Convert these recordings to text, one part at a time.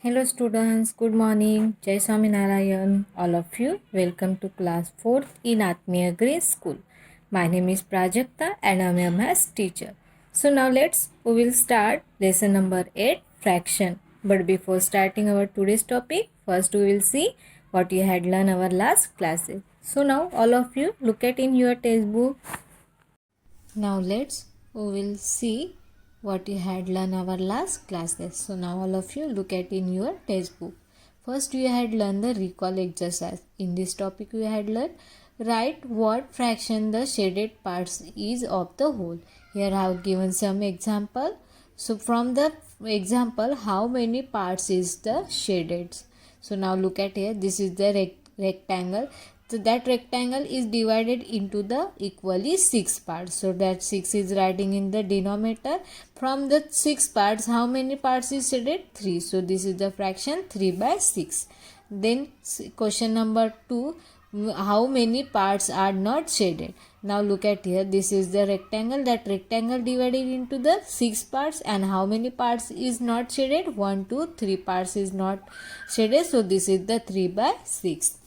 Hello students, good morning. Jai Swaminarayan. All of you, welcome to class 4th in Atmiya Grace School. My name is Prajakta and I am a maths teacher. So now we will start lesson number 8, fraction. But before starting our today's topic, first we will see what you had learned our last classes. So now all of you look at in your textbook. Now we will see what you had learned our last classes. So now all of you look at in your textbook. First you had learned the recall exercise. In this topic you had learned write what fraction the shaded parts is of the whole. Here I have given some example. So from the example, how many parts is the shaded? So now look at here. This is the rectangle. So that rectangle is divided into the equally 6 parts. So that 6 is writing in the denominator. From the 6 parts, how many parts is shaded? 3. So this is the fraction 3 by 6. Then question number 2. How many parts are not shaded? Now look at here. This is the rectangle. That rectangle divided into the 6 parts. And how many parts is not shaded? 1, 2, 3 parts is not shaded. So this is the 3 by 6.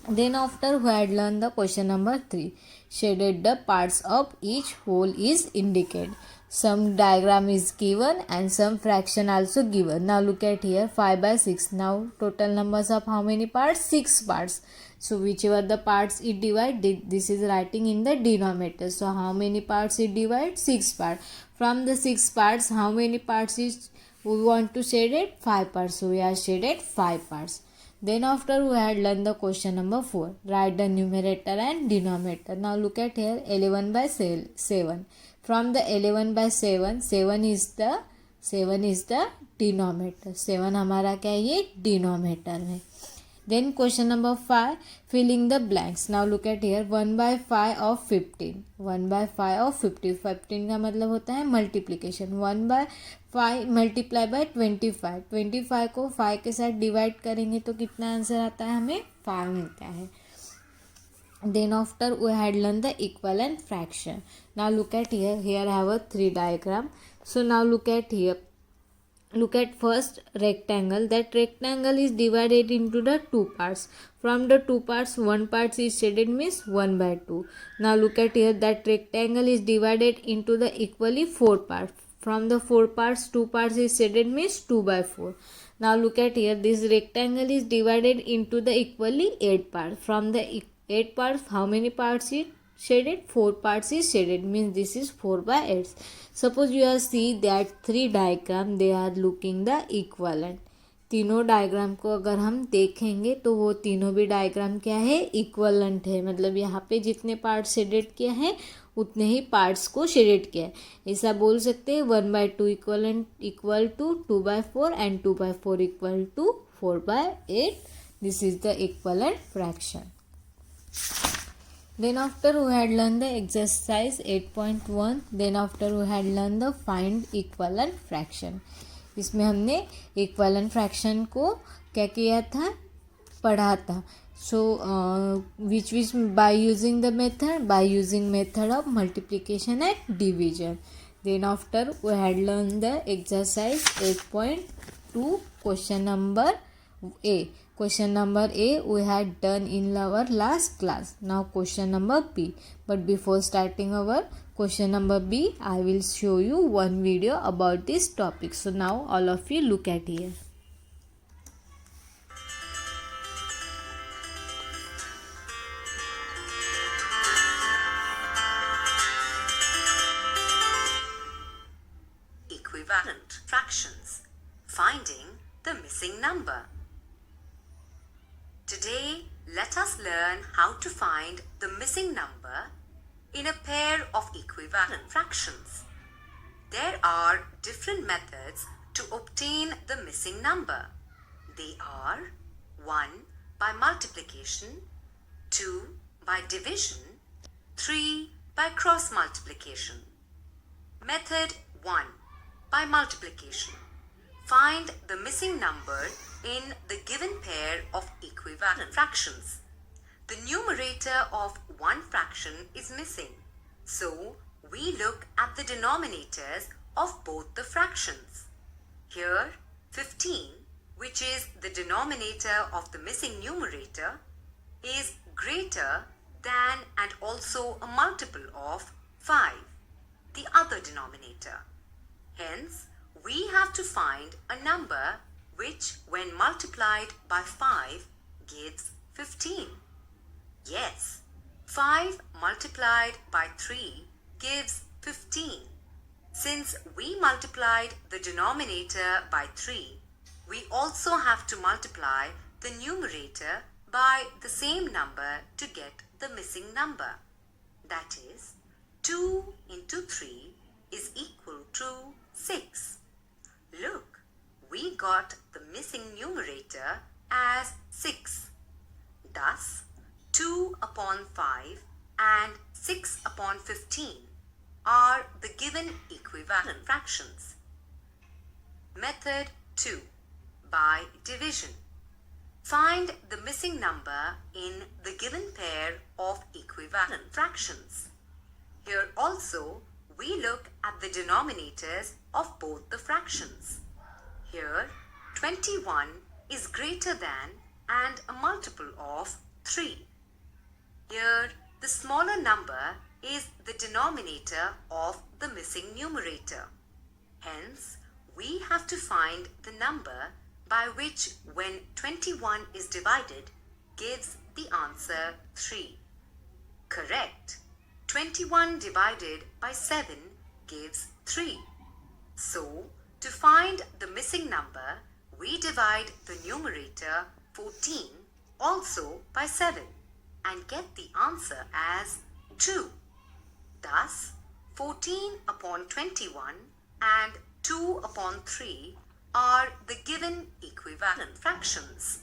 Then after we had learned the question number 3. Shaded the parts of each whole is indicated. Some diagram is given and some fraction also given. Now look at here 5 by 6. Now total numbers of how many parts? 6 parts. So whichever the parts it divide, this is writing in the denominator. So how many parts it divide? 6 parts. From the 6 parts, how many parts is we want to shade? 5 parts. So we are shaded 5 parts. Then after we had learned the question number 4. Write the numerator and denominator. Now look at here 11 by 7. From the 11 by 7, 7 is the denominator. 7 हमारा क्या है ये denominator है. Then question number 5. Filling the blanks. Now look at here 1 by 5 of 15. 1 by 5 of 50. 15 का मतलब होता है multiplication. 1 by 5 multiply by 25. 25 को 5 के साथ डिवाइड करेंगे तो कितना आंसर आता है? हमें 5 मिलता है. Then after we had learned the equivalent fraction. Now look at here. Here I have a 3 diagram. So now look at here. Look at first rectangle. That rectangle is divided into the 2 parts. From the 2 parts, 1 part is shaded means 1 by 2. Now look at here. That rectangle is divided into the equally 4 parts. From the 4 parts, 2 parts is shaded means 2 by 4. Now look at here. This rectangle is divided into the equally 8 parts. From the 8 parts, how many parts is shaded? 4 parts is shaded means this is 4 by 8. Suppose you are see that 3 diagram, they are looking the equivalent. तीनों diagram को अगर हम देखेंगे तो वो तीनों भी diagram क्या है? इक्वलेंट है. मतलब यहाँ पे जितने पार्ट शेडेड किया है उतने ही पार्ट्स को शेडेड किया है. ऐसा बोल सकते हैं 1 by 2 equal to 2 by 4 and 2 by 4 equal to 4 by 8. This is the equivalent fraction. Then after we had learned the exercise 8.1. Then after we had learned the find equivalent fraction. इसमें हमने equivalent fraction को क्या किया था? पढ़ा था. So which by using the method? By using method of multiplication and division. Then after we had learned the exercise 8.2 question number A. Question number A we had done in our last class. Now question number B. But before starting our question number B, I will show you one video about this topic. So now all of you look at here. Equivalent fractions. Finding the missing number. Today, let us learn how to find the missing number in a pair of equivalent fractions. There are different methods to obtain the missing number. They are 1 by multiplication, 2 by division, 3 by cross multiplication. Method 1 by multiplication. Find the missing number in the given pair of equivalent fractions. The numerator of one fraction is missing, so we look at the denominators of both the fractions. Here 15 which is the denominator of the missing numerator, is greater than and also a multiple of 5, the other denominator. Hence, we have to find a number which, when multiplied by 5, gives 15. Yes, 5 multiplied by 3 gives 15. Since we multiplied the denominator by 3, we also have to multiply the numerator by the same number to get the missing number. That is, 2 into 3 is equal to 6. Look, we got the missing numerator as 6. Thus, 2 upon 5 and 6 upon 15 are the given equivalent fractions. Method 2. By division. Find the missing number in the given pair of equivalent fractions. Here also, we look at the denominators of both the fractions. Here, 21 is greater than and a multiple of 3. Here, the smaller number is the denominator of the missing numerator. Hence, we have to find the number by which, when 21 is divided, gives the answer 3. Correct. 21 divided by 7 gives 3. So, to find the missing number, we divide the numerator 14 also by 7 and get the answer as 2. Thus, 14 upon 21 and 2 upon 3 are the given equivalent fractions.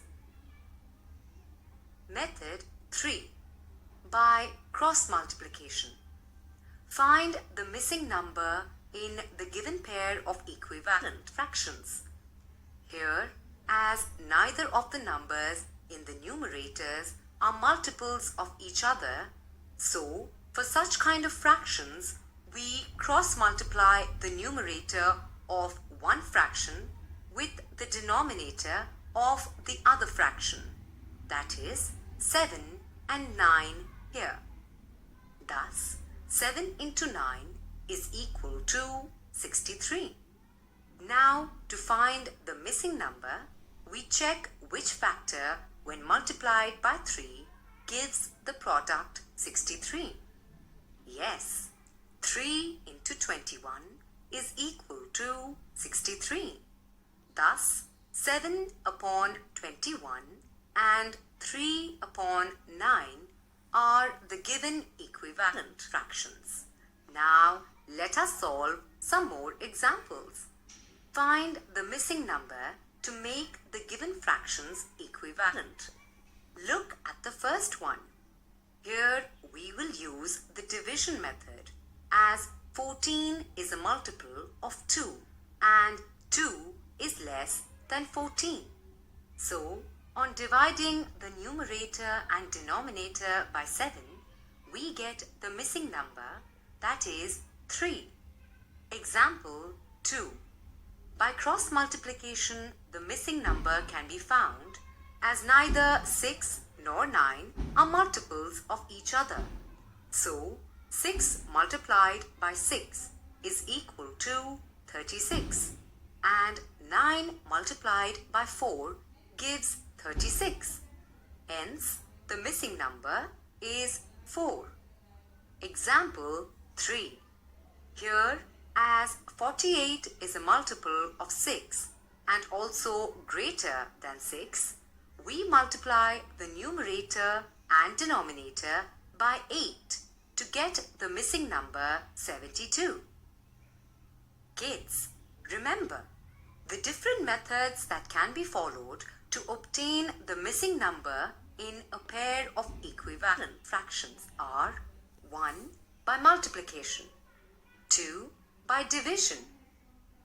Method 3. By cross multiplication. Find the missing number in the given pair of equivalent fractions. Here, as neither of the numbers in the numerators are multiples of each other, so for such kind of fractions, we cross multiply the numerator of one fraction with the denominator of the other fraction, that is 7 and 9 here. Thus, 7 into 9 is equal to 63. Now, to find the missing number, we check which factor, when multiplied by 3, gives the product 63. Yes, 3 into 21 is equal to 63. Thus, 7 upon 21 and 3 upon 9 are the given equivalent fractions. Now, let us solve some more examples. Find the missing number to make the given fractions equivalent. Look at the first one. Here, we will use the division method, as 14 is a multiple of 2 and 2 is less than 14. So, on dividing the numerator and denominator by 7, we get the missing number, that is 3. Example 2. By cross multiplication, the missing number can be found, as neither 6 nor 9 are multiples of each other. So, 6 multiplied by 6 is equal to 36, and 9 multiplied by 4 gives 36. Hence, the missing number is 4. Example 3. Here, as 48 is a multiple of 6 and also greater than 6, we multiply the numerator and denominator by 8 to get the missing number 72. Kids, remember, the different methods that can be followed to obtain the missing number in a pair of equivalent fractions are 1. By multiplication, 2. By division,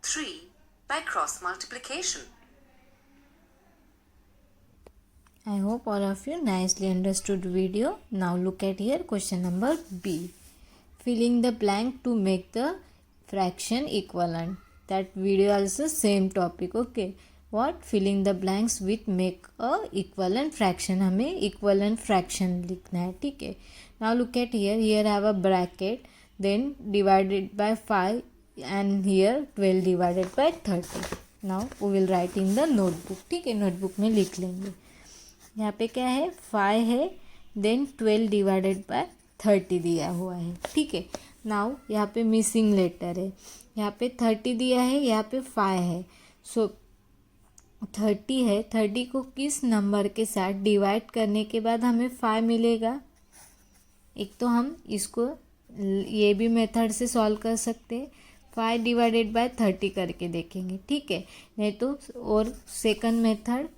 3. By cross multiplication. I hope all of you nicely understood video. Now look at here question number B. Filling the blank to make the fraction equivalent. That video also same topic. Okay. What, filling the blanks with make a equivalent fraction, हमें equivalent fraction लिखना है, ठीक है। Now look at here have a bracket, then divided by 5 and here 12 divided by 30। Now we will write in the notebook, ठीक है, notebook में लिख लेंगे। यहाँ पे क्या है, 5 है, देन 12 डिवाइडेड बाय 30 दिया हुआ है, ठीक है। नाउ यहाँ पे मिसिंग लेटर है, यहाँ पे 30 दिया है, यहाँ पे 5 है, सो 30 है, 30 को किस नंबर के साथ डिवाइड करने के बाद हमें 5 मिलेगा। एक तो हम इसको ये भी मेथड से सॉल्व कर सकते हैं, 5 डिवाइडेड बाय 30 करके देखेंगे, ठीक है। नहीं तो और सेकंड मेथड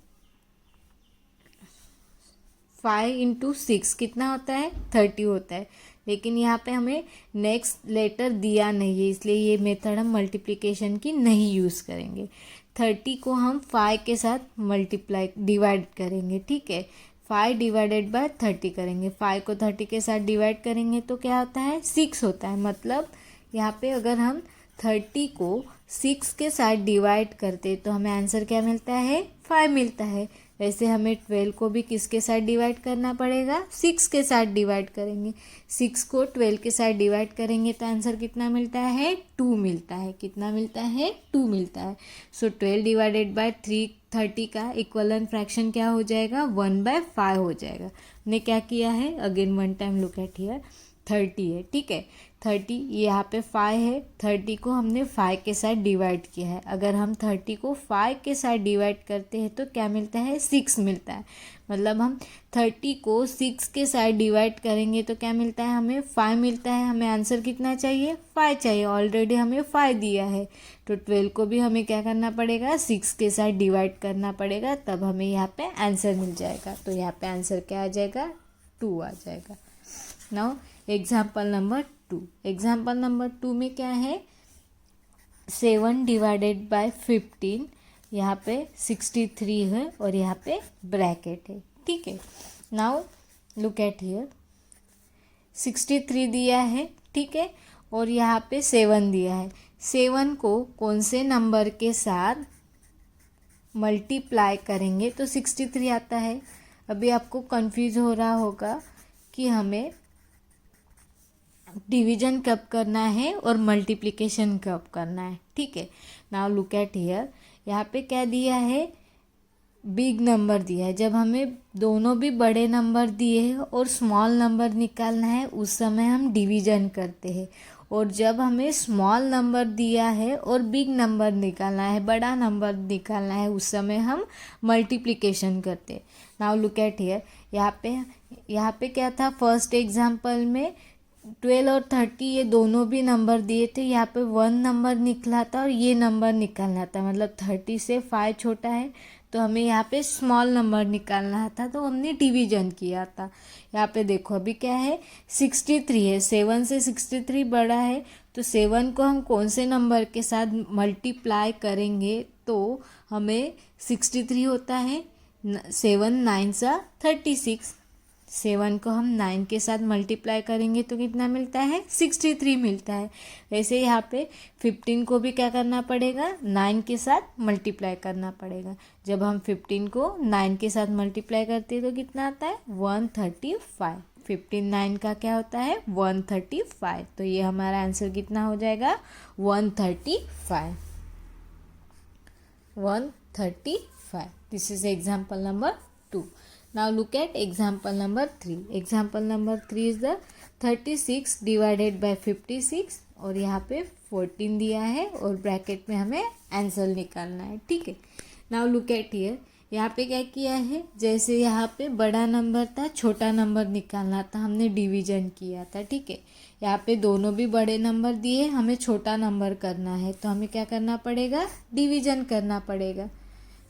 5 इंटू 6 कितना होता है, 30 होता है, लेकिन यहाँ पे हमें नेक्स्ट लेटर दिया नहीं है, इसलिए ये मेथड हम मल्टीप्लिकेशन की नहीं यूज़ करेंगे। 30 को हम 5 के साथ मल्टीप्लाई डिवाइड करेंगे, ठीक है। 5 डिवाइडेड बाय 30 करेंगे, 5 को 30 के साथ डिवाइड करेंगे तो क्या होता है, 6 होता है। मतलब यहाँ पे अगर हम 30 को 6 के साथ डिवाइड करते तो हमें आंसर क्या मिलता है, 5 मिलता है। वैसे हमें 12 को भी किसके साथ डिवाइड करना पड़ेगा, 6 के साथ डिवाइड करेंगे। 6 को 12 के साथ डिवाइड करेंगे तो आंसर कितना मिलता है, 2 मिलता है। कितना मिलता है, 2 मिलता है। सो 12 डिवाइडेड बाय 30 का इक्वलेंट फ्रैक्शन क्या हो जाएगा, 1/5 हो जाएगा। हमने क्या किया है, again one time look at here, 30 है, ठीक है। 30 यहाँ पे 5 है, 30 को हमने 5 के साथ डिवाइड किया है। अगर हम 30 को 5 के साथ डिवाइड करते हैं तो क्या मिलता है, 6 मिलता है। मतलब हम 30 को 6 के साथ डिवाइड करेंगे तो क्या मिलता है, हमें 5 मिलता है। हमें आंसर कितना चाहिए, 5 चाहिए, ऑलरेडी हमें 5 दिया है। तो 12 को भी हमें क्या करना पड़ेगा, 6 के साथ डिवाइड करना पड़ेगा, तब हमें यहाँ पे आंसर मिल जाएगा। तो यहाँ पे आंसर क्या आ जाएगा, 2 आ जाएगा। Now example number 2, example number 2 में क्या है, 7 डिवाइडेड बाय 15, यहाँ पे 63 है और यहाँ पे ब्रैकेट है, ठीक है। नाउ लुक एट हियर, 63 दिया है, ठीक है, और यहाँ पे 7 दिया है। 7 को कौन से नंबर के साथ मल्टीप्लाई करेंगे तो 63 आता है। अभी आपको कंफ्यूज हो रहा होगा कि हमें डिवीजन कब करना है और मल्टीप्लिकेशन कब करना है, ठीक है। नाउ लुक एट हियर, यहाँ पे क्या दिया है, बिग नंबर दिया है। जब हमें दोनों भी बड़े नंबर दिए हैं और स्मॉल नंबर निकालना है उस समय हम डिवीजन करते हैं, और जब हमें स्मॉल नंबर दिया है और बिग नंबर निकालना है, बड़ा नंबर निकालना है, उस समय हम मल्टीप्लिकेशन करते हैं। नाउ लुक एट हियर, यहाँ पे क्या था, फर्स्ट एग्जाम्पल में 12 और 30 ये दोनों भी नंबर दिए थे, यहाँ पे 1 नंबर निकला था और ये नंबर निकालना था। मतलब 30 से 5 छोटा है तो हमें यहाँ पे स्मॉल नंबर निकालना था, तो हमने डिवीजन किया था। यहाँ पे देखो अभी क्या है, 63 है, 7 से 63 बड़ा है, तो 7 को हम कौन से नंबर के साथ मल्टीप्लाई करेंगे तो हमें 63 होता है। 7 9 सा 36, 7 को हम 9 के साथ मल्टीप्लाई करेंगे तो कितना मिलता है, 63 मिलता है। वैसे यहाँ पे 15 को भी क्या करना पड़ेगा, 9 के साथ मल्टीप्लाई करना पड़ेगा। जब हम 15 को 9 के साथ मल्टीप्लाई करते हैं तो कितना आता है, 135। 15 9 का क्या होता है, 135। तो ये हमारा आंसर कितना हो जाएगा, 135। 135। This is example number 2. Now look at example number 3. Example number 3 is the 36 divided by 56 और यहाँ पे 14 दिया है और ब्रैकेट में हमें आंसर निकालना है, ठीक है। Now look at here, यहाँ पे क्या किया है, जैसे यहाँ पे बड़ा नंबर था, छोटा नंबर निकालना था, हमने डिवीजन किया था, ठीक है। यहाँ पे दोनों भी बड़े नंबर दिए, हमें छोटा नंबर करना है, तो हमें क्या करना पड़ेगा, डिवीजन करना पड़ेगा।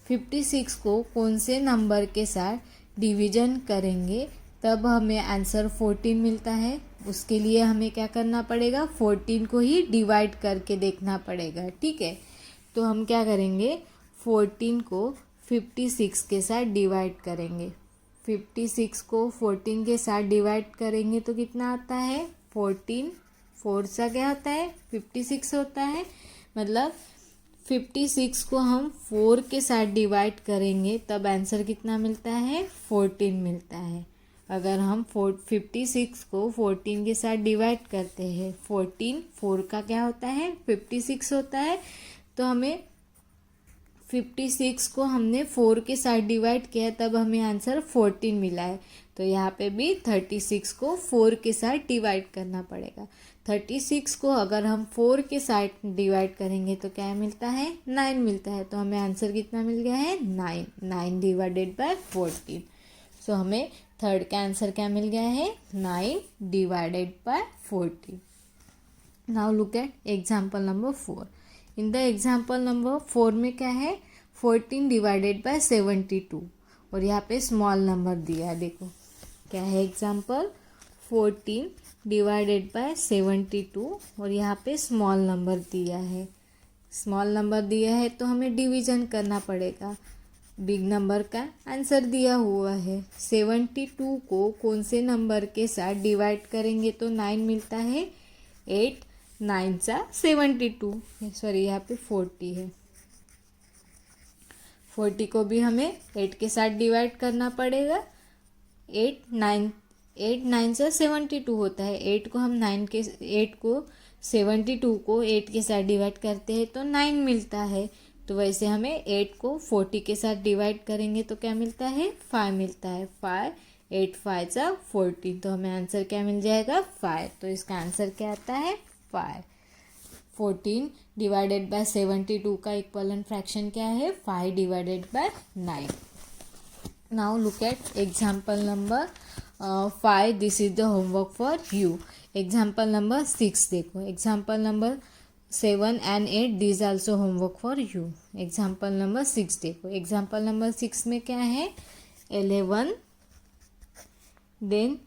56 को कौन से नंबर के साथ डिवीजन करेंगे तब हमें आंसर 14 मिलता है। उसके लिए हमें क्या करना पड़ेगा, 14 को ही डिवाइड करके देखना पड़ेगा, ठीक है। तो हम क्या करेंगे, 14 को 56 के साथ डिवाइड करेंगे। 56 को 14 के साथ डिवाइड करेंगे तो कितना आता है, 14 4 सा क्या होता है, 56 होता है। मतलब 56 को हम 4 के साथ डिवाइड करेंगे तब आंसर कितना मिलता है, 14 मिलता है। अगर हम 56 को 14 के साथ डिवाइड करते हैं, 14 4 का क्या होता है, 56 होता है, तो हमें 56 को हमने 4 के साथ डिवाइड किया तब हमें आंसर 14 मिला है। तो यहाँ पे भी 36 को 4 के साथ डिवाइड करना पड़ेगा। 36 को अगर हम 4 के साथ डिवाइड करेंगे तो क्या मिलता है, 9 मिलता है। तो हमें आंसर कितना मिल गया है, 9। 9 डिवाइडेड बाय 14। सो हमें थर्ड का आंसर क्या मिल गया है, 9 divided by 14। Now look eight example number 4। In the example number 4 में क्या है, 14 डिवाइडेड बाय 72 और यहाँ पे स्मॉल नंबर दिया है। देखो क्या है एग्जाम्पल, 14 डिवाइडेड बाय 72 और यहाँ पे स्मॉल नंबर दिया है। स्मॉल नंबर दिया है तो हमें डिवीजन करना पड़ेगा। बिग नंबर का आंसर दिया हुआ है। 72 को कौन से नंबर के साथ डिवाइड करेंगे तो 9 मिलता है, 8 9 सा 72, सॉरी यहाँ पे 40 है। 40 को भी हमें 8 के साथ डिवाइड करना पड़ेगा। 8 9 सा 72 होता है। 8 को 72 को 8 के साथ डिवाइड करते हैं तो 9 मिलता है। तो वैसे हमें 8 को 40 के साथ डिवाइड करेंगे तो क्या मिलता है, 5 मिलता है। 5 8 5 सा 14, तो हमें आंसर क्या मिल जाएगा, 5। तो इसका आंसर क्या आता है, 5। 14 डिवाइडेड बाय 72 का इक्वलेंट फ्रैक्शन क्या है, 5 divided by 9। Now look eight example number 5। This is the homework for you. Example number 6 देखो। Example number 7 and 8 these also homework for you. Example number 6 देखो। एग्जाम्पल नंबर 6 में क्या है, 11 then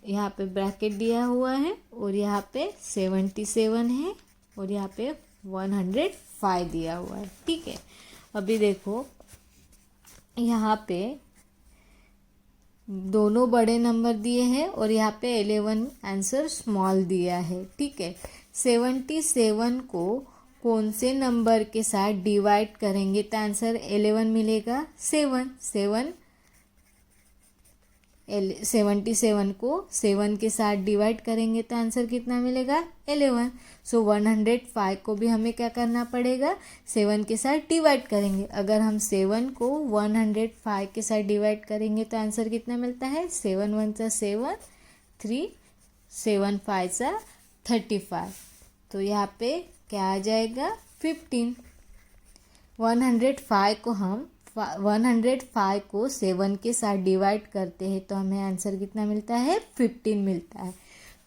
यहाँ पे ब्रैकेट दिया हुआ है और यहाँ पे 77 है और यहाँ पे 105 दिया हुआ है। ठीक है, अभी देखो यहाँ पे दोनों बड़े नंबर दिए हैं और यहाँ पे 11 आंसर स्मॉल दिया है। ठीक है, 77 को कौन से नंबर के साथ डिवाइड करेंगे तो आंसर 11 मिलेगा, 7। 77 को 7 के साथ डिवाइड करेंगे तो आंसर कितना मिलेगा, 11। सो 105 को भी हमें क्या करना पड़ेगा, 7 के साथ डिवाइड करेंगे। अगर हम 7 को 105 के साथ डिवाइड करेंगे तो आंसर कितना मिलता है, 7 1 सा 7, 3 7 5 सा 35। तो यहाँ पे क्या आ जाएगा, 15। 105 को 7 के साथ डिवाइड करते हैं तो हमें आंसर कितना मिलता है, 15 मिलता है।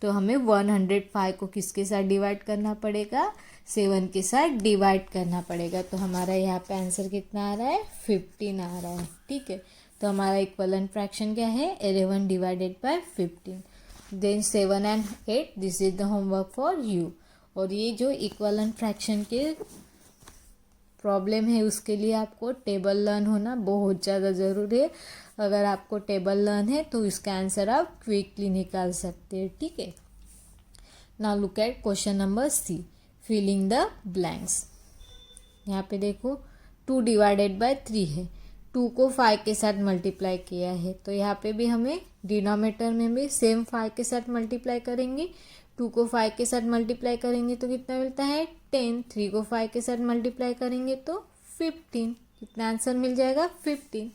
तो हमें 105 को किसके साथ डिवाइड करना पड़ेगा, 7 के साथ डिवाइड करना पड़ेगा। तो हमारा यहाँ पे आंसर कितना आ रहा है, 15 आ रहा है। ठीक है, तो हमारा इक्वलेंट फ्रैक्शन क्या है, 11 divided by 15। Then 7 and 8 this is the homework for you. और ये जो इक्वलेंट फ्रैक्शन के प्रॉब्लम है उसके लिए आपको टेबल लर्न होना बहुत ज़्यादा ज़रूरी है। अगर आपको टेबल लर्न है तो इसका आंसर आप क्विकली निकाल सकते हैं। ठीक है, now look at question number C, filling the blanks. यहाँ पे देखो 2 डिवाइडेड बाय 3 है। 2 को 5 के साथ मल्टीप्लाई किया है तो यहाँ पे भी हमें डिनोमिनेटर में भी सेम 5 के साथ मल्टीप्लाई करेंगे। 2 को 5 के साथ मल्टीप्लाई करेंगे तो कितना मिलता है, 10। 3 को 5 के साथ मल्टीप्लाई करेंगे तो 15। कितना आंसर मिल जाएगा, 15।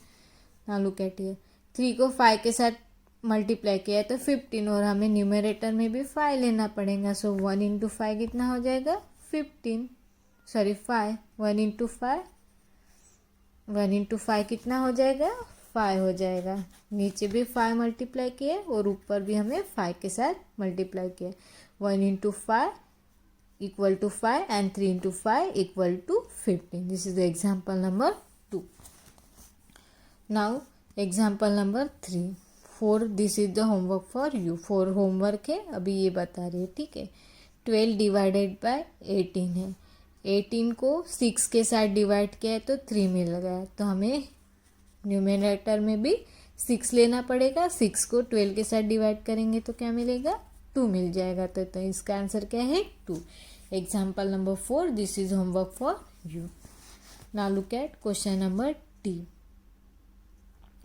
नाउ लुक एट हियर, 3 को 5 के साथ मल्टीप्लाई किया है तो 15 और हमें न्यूमरेटर में भी 5 लेना पड़ेगा। सो 1 इंटू 5 कितना हो जाएगा, 15, सॉरी 5। 1 इंटू 5 कितना हो जाएगा, 5 हो जाएगा। नीचे भी 5 मल्टीप्लाई किए और ऊपर भी हमें 5 के साथ मल्टीप्लाई किया। 1 into 5 equal to 5 and 3 into 5 equal to 15। This is the example number 2। Now example number 3 4 this is the homework for you. 4 homework है, अभी ये बता रही है। ठीक है, 12 डिवाइडेड बाय 18 है। 18 को 6 के साथ डिवाइड किया है तो 3 मिल गया। तो हमें न्यूमरेटर में भी 6 लेना पड़ेगा। 6 को 12 के साथ डिवाइड करेंगे तो क्या मिलेगा, 2 मिल जाएगा। तो इसका आंसर क्या है, 2। Example number 4 this is homework for you. Now look at question number D.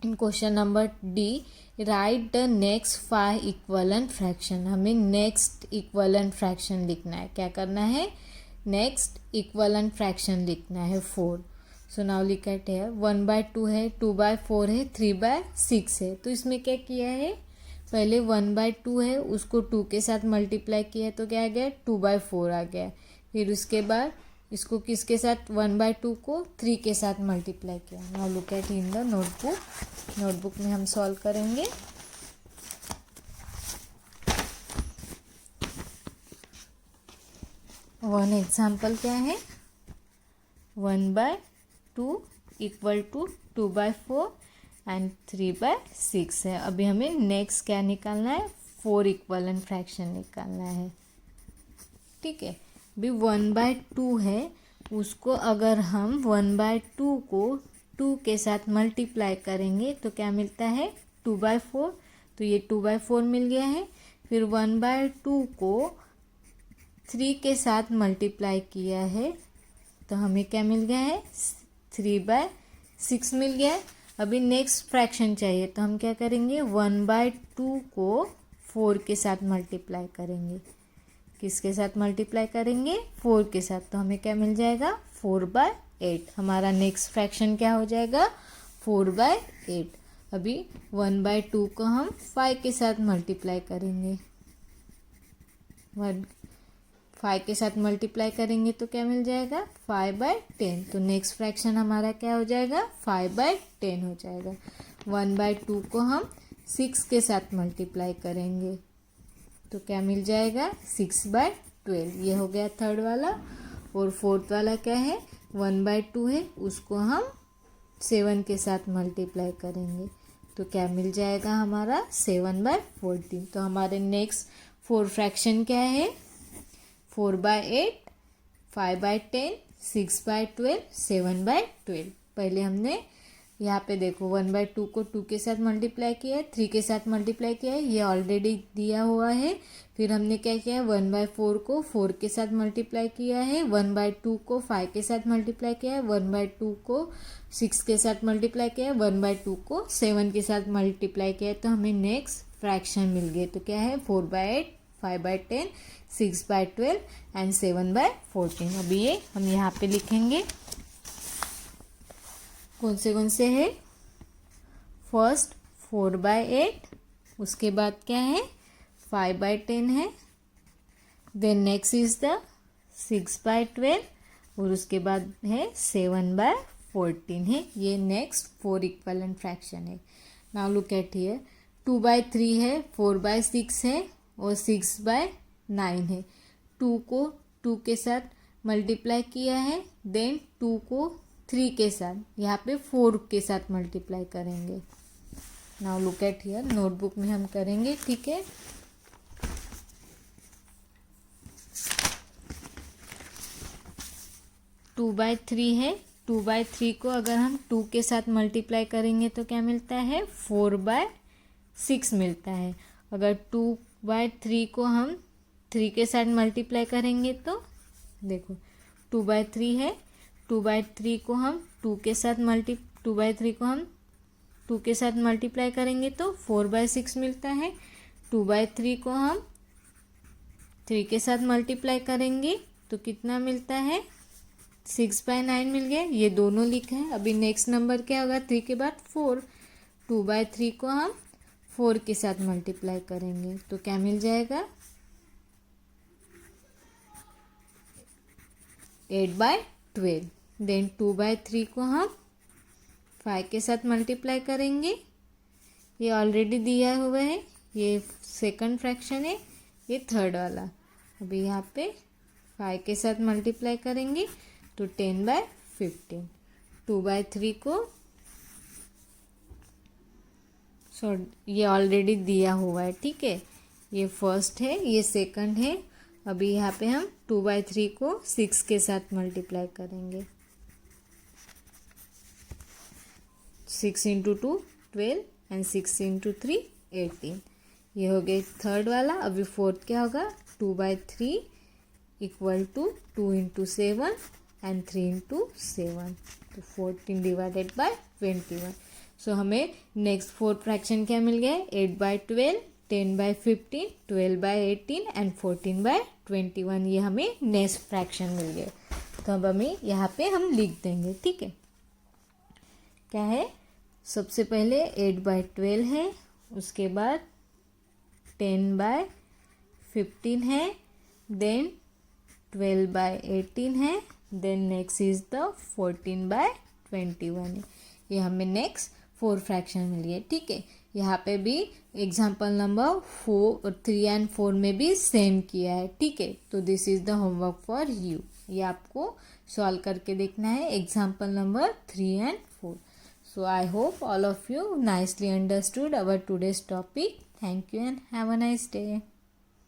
In question number D, write the next 5 equivalent fraction. हमें next equivalent fraction लिखना है. क्या करना है? Next equivalent fraction लिखना है 4. So now look at here. 1/2 है, 2/4 है, 3/6 है. तो इसमें क्या किया है? पहले 1/2 है, उसको 2 के साथ मल्टीप्लाई किया है तो क्या आ गया? 2/4 आ गया. फिर उसके बाद इसको किसके साथ? 1/2 को 3 के साथ मल्टीप्लाई किया. Now look eight in the notebook में हम सॉल्व करेंगे. वन एग्जाम्पल क्या है? 1/2 इक्वल टू 2/4 एंड 3/6 है. अभी हमें नेक्स्ट क्या निकालना है? 4 इक्वलेंट फ्रैक्शन निकालना है. ठीक है. भी 1/2 है, उसको अगर हम 1/2 को 2 के साथ मल्टीप्लाई करेंगे तो क्या मिलता है? 2/4. तो ये 2/4 मिल गया है. फिर 1/2 को 3 के साथ मल्टीप्लाई किया है तो हमें क्या मिल गया है? 3/6 मिल गया है. अभी नेक्स्ट फ्रैक्शन चाहिए तो हम क्या करेंगे? 1/2 को 4 के साथ मल्टीप्लाई करेंगे. किसके साथ मल्टीप्लाई करेंगे? 4 के साथ. तो हमें क्या मिल जाएगा? 4/8. हमारा नेक्स्ट फ्रैक्शन क्या हो जाएगा? 4/8. अभी 1/2 को हम 5 के साथ मल्टीप्लाई करेंगे. 5 के साथ मल्टीप्लाई करेंगे तो क्या मिल जाएगा? 5/10. तो नेक्स्ट फ्रैक्शन हमारा क्या हो जाएगा? 5/10 हो जाएगा. 1/2 को हम 6 के साथ मल्टीप्लाई करेंगे तो क्या मिल जाएगा? 6/12. ये हो गया थर्ड वाला. और फोर्थ वाला क्या है? 1/2 है, उसको हम 7 के साथ मल्टीप्लाई करेंगे तो क्या मिल जाएगा हमारा? 7/14. तो हमारे नेक्स्ट 4 फ्रैक्शन क्या है? 4/8, 5/10, 6/12, 7/12. पहले हमने यहाँ पे देखो 1/2 को 2 के साथ मल्टीप्लाई किया है, 3 के साथ मल्टीप्लाई किया है, ये ऑलरेडी दिया हुआ है. फिर हमने क्या किया है? 1/4 को 4 के साथ मल्टीप्लाई किया है, 1/2 को 5 के साथ मल्टीप्लाई किया है, 1/2 को 6 के साथ मल्टीप्लाई किया है, 1/2 को 7 के साथ मल्टीप्लाई किया है. तो हमें नेक्स्ट फ्रैक्शन मिल गए. तो क्या है? 4/8, 5/10, 6/12 एंड 7/14. अभी ये हम यहाँ पे लिखेंगे. कौन से है? फर्स्ट 4/8, उसके बाद क्या है? 5/10 है. देन नेक्स्ट इज द 6/12 और उसके बाद है 7/14 है. ये नेक्स्ट 4 इक्वलेंट फ्रैक्शन है. Now look at here. 2/3 है, 4/6 है और 6/9 है. 2 को 2 के साथ मल्टीप्लाई किया है, देन 2 को 3 के साथ, यहाँ पे 4 के साथ मल्टीप्लाई करेंगे. Now look at here. Notebook में हम करेंगे. ठीक है. टू बाय थ्री है. 2/3 को अगर हम 2 के साथ मल्टीप्लाई करेंगे तो क्या मिलता है? 4/6 मिलता है. अगर 2/3 को हम 3 के साथ मल्टीप्लाई करेंगे तो देखो 2/3 है. 2/3 को हम 2 के साथ 2/3 को हम 2 के साथ मल्टीप्लाई करेंगे तो 4/6 मिलता है. 2/3 को हम 3 के साथ मल्टीप्लाई करेंगे तो कितना मिलता है? 6/9 मिल गया. ये दोनों लिखा है. अभी नेक्स्ट नंबर क्या होगा? 3 के बाद 4. 2/3 को हम 4 के साथ मल्टीप्लाई करेंगे तो क्या मिल जाएगा? 8/12. देन 2/3 को हम 5 के साथ मल्टीप्लाई करेंगे. ये ऑलरेडी दिया हुआ है. ये सेकंड फ्रैक्शन है, ये थर्ड वाला. अभी यहाँ पे 5 के साथ मल्टीप्लाई करेंगे तो 10/15. 2/3 को ये ऑलरेडी दिया हुआ है. ठीक है. ये फर्स्ट है, ये सेकंड है. अभी यहाँ पे हम 2/3 को 6 के साथ मल्टीप्लाई करेंगे. 6 × 2 12 एंड 6 × 3 18. ये हो गया थर्ड वाला. अभी फोर्थ क्या होगा? 2/3 इक्वल टू 2 × 7 एंड 3 इंटू 7, तो 14 डिवाइडेड बाय 21. सो हमें नेक्स्ट फोर्थ फ्रैक्शन क्या मिल गया? 8/12, 10/15, 12/18 एंड 14/21. ये हमें नेक्स्ट फ्रैक्शन मिल गए. तो अब हमें यहाँ पे हम लिख देंगे. ठीक है, क्या है? सबसे पहले 8/12 है, उसके बाद 10/15 है, देन 12/18 है, देन नेक्स्ट इज द 14/21 है. ये हमें नेक्स्ट 4 फ्रैक्शन मिल गए. ठीक है, यहाँ पे भी एग्जाम्पल नंबर 3 एंड 4 में भी सेम किया है. ठीक है, तो this is the homework for you. ये आपको सॉल्व करके देखना है example number 3 and 4. So I hope all of you nicely understood our today's topic. Thank you and have a nice day.